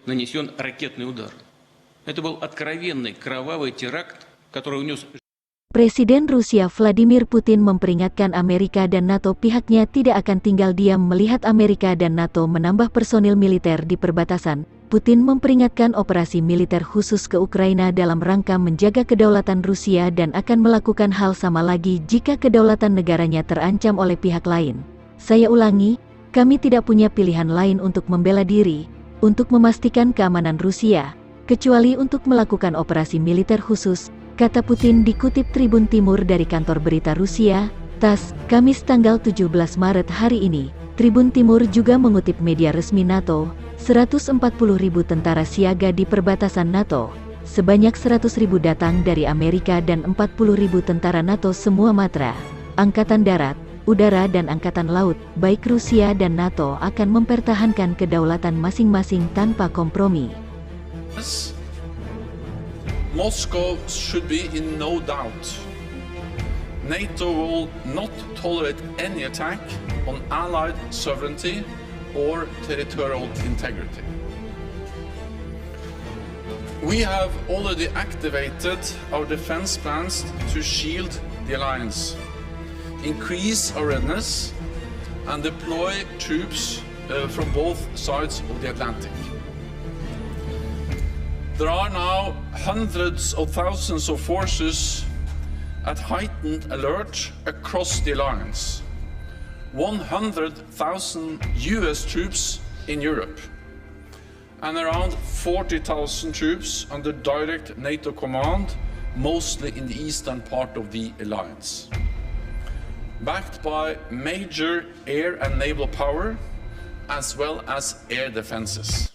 нанесен ракетный удар. Это был откровенный кровавый теракт, который унес. Presiden Rusia Vladimir Putin memperingatkan Amerika dan NATO pihaknya tidak akan tinggal diam melihat Amerika dan NATO menambah personil militer di perbatasan. Putin memperingatkan operasi militer khusus ke Ukraina dalam rangka menjaga kedaulatan Rusia dan akan melakukan hal sama lagi jika kedaulatan negaranya terancam oleh pihak lain. Saya ulangi, kami tidak punya pilihan lain untuk membela diri, untuk memastikan keamanan Rusia, kecuali untuk melakukan operasi militer khusus, kata Putin dikutip Tribun Timur dari kantor berita Rusia, TASS, Kamis tanggal 17 Maret hari ini. Tribun Timur juga mengutip media resmi NATO, 140.000 tentara siaga di perbatasan NATO, sebanyak 100.000 datang dari Amerika dan 40.000 tentara NATO semua matra, Angkatan Darat, Udara dan Angkatan Laut, baik Rusia dan NATO akan mempertahankan kedaulatan masing-masing tanpa kompromi. Moscow should be in no doubt. NATO will not tolerate any attack on Allied sovereignty or territorial integrity. We have already activated our defense plans to shield the alliance, increase our readiness, and deploy troops from both sides of the Atlantic. There are now hundreds of thousands of forces at heightened alert across the alliance. 100,000 US troops in Europe and around 40,000 troops under direct NATO command, mostly in the eastern part of the alliance. Backed by major air and naval power, as well as air defenses.